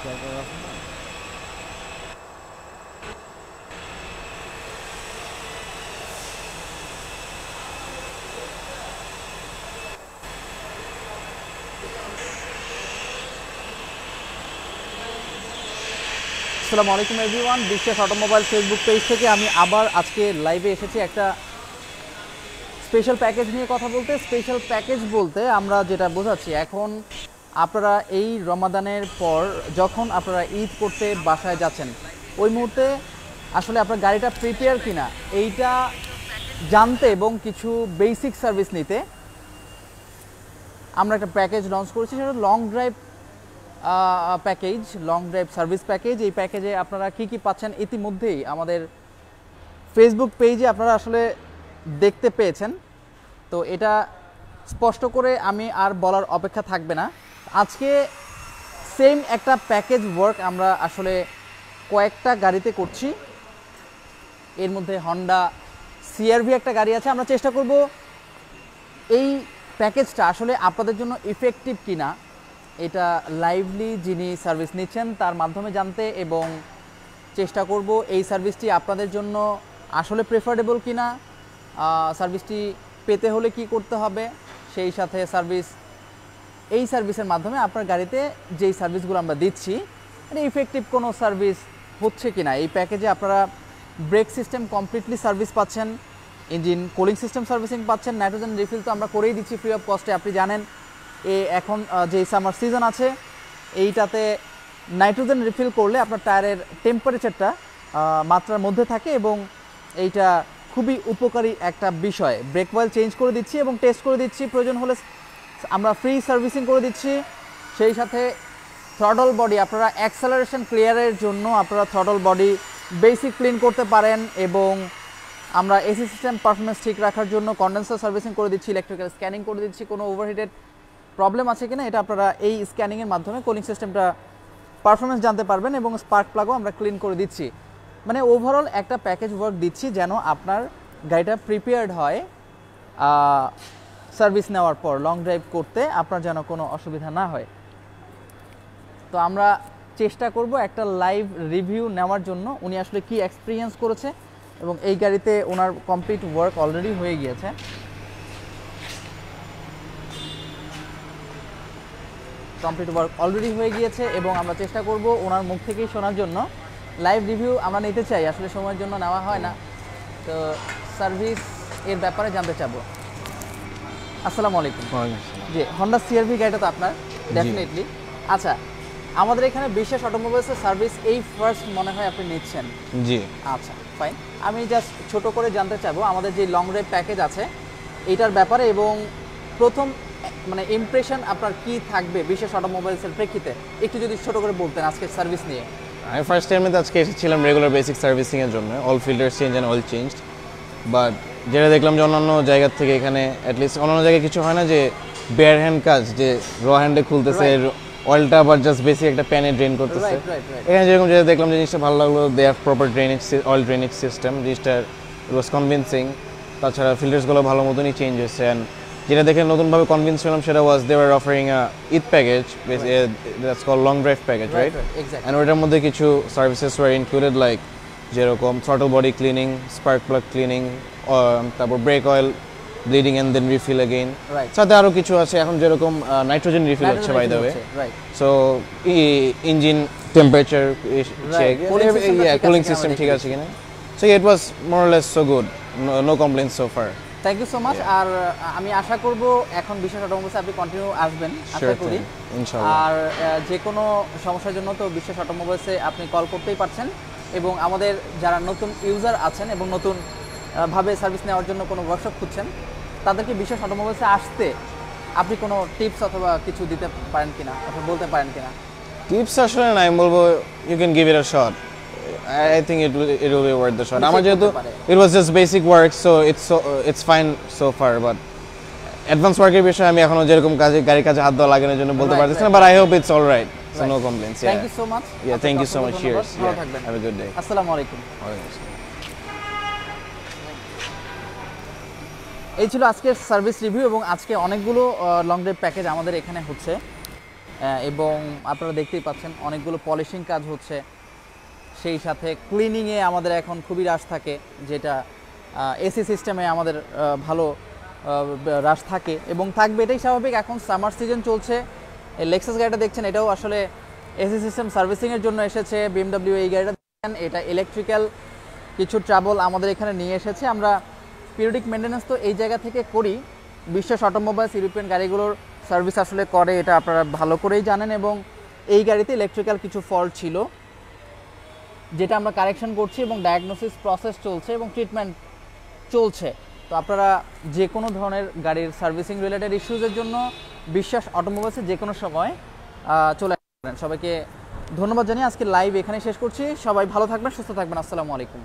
Share করা আছে না? আসসালামু আলাইকুম এভরিওয়ান, বিশ্বাস অটোমোবাইল ফেসবুক পেজ থেকে আমি আবার আজকে লাইভে এসেছি একটা স্পেশাল প্যাকেজ নিয়ে কথা বলতে। স্পেশাল প্যাকেজ বলতে আমরা যেটা বোঝাচ্ছি, এখন আপনারা এই রমাদানের পর যখন আপনারা ঈদ করতে বাসায় যাচ্ছেন, ওই মুহূর্তে আসলে আপনার গাড়িটা প্রিপেয়ার কিনা এইটা জানতে এবং কিছু বেসিক সার্ভিস নিতে আমরা একটা প্যাকেজ লঞ্চ করেছি। সেটা long drive package, long drive service package. এই প্যাকেজে আপনারা কি কি পাচ্ছেন ইতিমধ্যেই আমাদের ফেসবুক পেজে আপনারা আসলে দেখতে পেয়েছেন। তো এটা স্পষ্ট করে আমি আর বলার অপেক্ষা থাকবে না। আজকে সেম একটা প্যাকেজ ওয়ার্ক আমরা আসলে কয়েকটা গাড়িতে করছি। এর মধ্যে হন্ডা সিআরভি একটা গাড়ি আছে। আমরা চেষ্টা করব এই প্যাকেজটা আসলে আপনাদের জন্য ইফেক্টিভ কিনা এটা লাইভলি যিনি সার্ভিস নিচ্ছেন তার মাধ্যমে জানতে, এবং চেষ্টা করব এই সার্ভিসটি আপনাদের জন্য আসলে প্রেফারেবল কিনা, সার্ভিসটি পেতে হলে কি করতে হবে, সেই সাথে এই সার্ভিসের মাধ্যমে আপনার গাড়িতে যেই সার্ভিসগুলো আমরা দিচ্ছি এটা ইফেক্টিভ কোনো সার্ভিস হচ্ছে কিনা। এই প্যাকেজে আপনারা ব্রেক সিস্টেম কমপ্লিটলি সার্ভিস পাচ্ছেন, ইঞ্জিন কুলিং সিস্টেম সার্ভিসিং পাচ্ছেন, নাইট্রোজেন রিফিল তো আমরা করেই দিচ্ছি ফ্রি অফ কস্টে। আপনি জানেন এখন যে সামার সিজন আছে এইটাতে নাইট্রোজেন রিফিল করলে আপনার টায়ারের টেম্পারেচারটা মাত্রার মধ্যে থাকে এবং এইটা খুবই উপকারী একটা বিষয়। ব্রেক অয়েল চেঞ্জ করে দিচ্ছি এবং টেস্ট করে দিচ্ছি, প্রয়োজন হলে আমরা ফ্রি সার্ভিসিং করে দিচ্ছি। সেই সাথে থ্রটল বডি আপনারা অ্যাক্সেলারেশন ক্লিয়ারের জন্য আপনারা থ্রটল বডি বেসিক ক্লিন করতে পারেন, এবং আমরা এসি সিস্টেম পারফরমেন্স ঠিক রাখার জন্য কন্ডেন্সার সার্ভিসিং করে দিচ্ছি, ইলেকট্রিক্যাল স্ক্যানিং করে দিচ্ছি। কোনো ওভারহিটেড প্রবলেম আছে কিনা এটা আপনারা এই স্ক্যানিংয়ের মাধ্যমে কুলিং সিস্টেমটা পারফরমেন্স জানতে পারবেন, এবং স্পার্ক প্লাগও আমরা ক্লিন করে দিচ্ছি। মানে ওভারঅল একটা প্যাকেজ ওয়ার্ক দিচ্ছি যেন আপনার গাড়িটা প্রিপেয়ার্ড হয় সার্ভিস নেওয়ার পর লং ড্রাইভ করতে আপনার যেন কোনো অসুবিধা না হয়। তো আমরা চেষ্টা করব একটা লাইভ রিভিউ নেওয়ার জন্য, উনি আসলে কি এক্সপিরিয়েন্স করেছে, এবং এই গাড়িতে ওনার কমপ্লিট ওয়ার্ক অলরেডি হয়ে গিয়েছে। এবং আমরা চেষ্টা করব ওনার মুখ থেকেই শোনার জন্য। লাইভ রিভিউ আমরা নিতে চাই, আসলে সময়ের জন্য নেওয়া হয় না, তো সার্ভিস এর ব্যাপারে জানতে চাবো। আসসালামু আলাইকুম। জি, হন্ডা সিআরভি গাড়িটা তো আপনার ডেফিনেটলি। আচ্ছা, আমাদের এখানে বিশেষ অটোমোবাইলসের সার্ভিস এই ফার্স্ট মনে হয় আপনি নিচ্ছেন? জি। আচ্ছা, ফাইন। আমি জাস্ট ছোট করে জানতে চাইবো আমাদের যে লং ড্রাইভ প্যাকেজ আছে এইটার ব্যাপারে, এবং প্রথম মানে ইমপ্রেশন আপনার কি থাকবে বিশেষ অটোমোবাইলসের প্রেক্ষিতে, একটু যদি ছোট করে বলতেন আজকে সার্ভিস নিয়ে। আমি ফার্স্ট টাইমে আজকে এসেছিলাম রেগুলার বেসিক সার্ভিসিংয়ের জন্য, all filter change and oil change. But যেটা দেখলাম যে অন্যান্য জায়গার থেকে এখানে অ্যাটলিস্ট অন্যান্য জায়গায় কিছু হয় না যে বেয়ার হ্যান্ড কাজ, যে র হ্যান্ডে খুলতেছে অয়েলটা, আবার জাস্ট বেসিক একটা প্যানে ড্রেন করতেছে। এখানে যেরকম যেটা দেখলাম যে জিনিসটা ভালো লাগলো, they have proper drainage, oil drainage system, জিনিসটা ইট ওয়াজ কনভিনসিং। তাছাড়া ফিল্টার্সগুলো ভালো মতনই চেঞ্জ হয়েছে। অ্যান্ড যেটা দেখে নতুনভাবে কনভিন্স হলাম সেটা was they were offering a Eid package, that's called long drive package, right? And ওটার মধ্যে কিছু সার্ভিসেস ওয়ার ইনক্লুডেড, লাইক যেরকম throttle body cleaning, spark plug cleaning, তারপর brake oil bleeding and then refill again, সাথে আরও কিছু আছে এখন যেরকম নাইট্রোজেন রিফিল হচ্ছে by the way. So engine temperature check, cooling system ঠিক আছে কিনা। So it was more or less so good, no complaints so far. Thank you so much. আর আমি আশা করব এখন বিশেষ অটোমোবাইলসে আপনি কন্টিনিউ আসবেন, আশা করি ইনশাআল্লাহ। আর যে কোনো সমস্যার জন্য তো বিশেষ অটোমোবাইলসে আপনি কল করতেই পারছেন, এবং আমাদের যারা নতুন ইউজার আছেন এবং নতুন ভাবে সার্ভিস নেওয়ার জন্য কোনো ওয়ার্কশপ খুঁজছেন তাদেরকে বিশেষ অটোমোবাইলসে আসতে আপনি কোনো টিপস অথবা কিছু দিতে পারেন কিনা, অথবা বলতে পারেন কিনা? টিপস আসলে না, আমি বলবো you can give it a shot. I think it will be worth the shot. আমার যেহেতু it was just basic work, so it's fine so far, but advance ওয়ার্কের বিষয়ে আমি এখনো যেরকম গাড়ির কাজে হাত দেওয়া লাগানোর জন্য বলতে পারতেছি না, but I hope it's all right, so no complaints. Thank you so much. Yeah, thank you so much. Cheers. Have a good day. আসসালামু আলাইকুম। এই ছিল আজকের সার্ভিস রিভিউ, এবং আজকে অনেকগুলো লং ড্রাইভ প্যাকেজ আমাদের এখানে হচ্ছে। এবং আপনারা দেখতেই পাচ্ছেন অনেকগুলো পলিশিং কাজ হচ্ছে, সেই সাথে ক্লিনিংয়ে আমাদের এখন খুবই রাশ থাকে, যেটা এসি সিস্টেমে আমাদের ভালো রাশ থাকে এবং থাকবে, এটাই স্বাভাবিক। এখন সামার সিজন চলছে, এই লেক্সাস গাড়িটা দেখছেন এটাও আসলে এসি সিস্টেম সার্ভিসিংয়ের জন্য এসেছে। বিএমডব্লিউ এই গাড়িটা দেখছেন, এটা ইলেকট্রিক্যাল কিছু ট্রাবল আমাদের এখানে নিয়ে এসেছে। আমরা পিরিয়ডিক মেনটেন্যান্স তো এই জায়গা থেকে করি, বিশ্বের অটোমোবাইলস ইউরোপিয়ান গাড়িগুলোর সার্ভিস আসলে করে, এটা আপনারা ভালো করেই জানেন। এবং এই গাড়িতে ইলেকট্রিক্যাল কিছু ফল্ট ছিল, যেটা আমরা কারেকশন করছি এবং ডায়াগনোসিস প্রসেস চলছে এবং ট্রিটমেন্ট চলছে। তো আপনারা যে কোনো ধরনের গাড়ির সার্ভিসিং রিলেটেড ইস্যুজের জন্য বিশ্বাস অটোমোবাইলসে যে কোনো সময় চলে আসবেন। সবাইকে ধন্যবাদ জানিয়ে আজকে লাইভ এখানে শেষ করছি। সবাই ভালো থাকবেন, সুস্থ থাকবেন। আসসালামু আলাইকুম।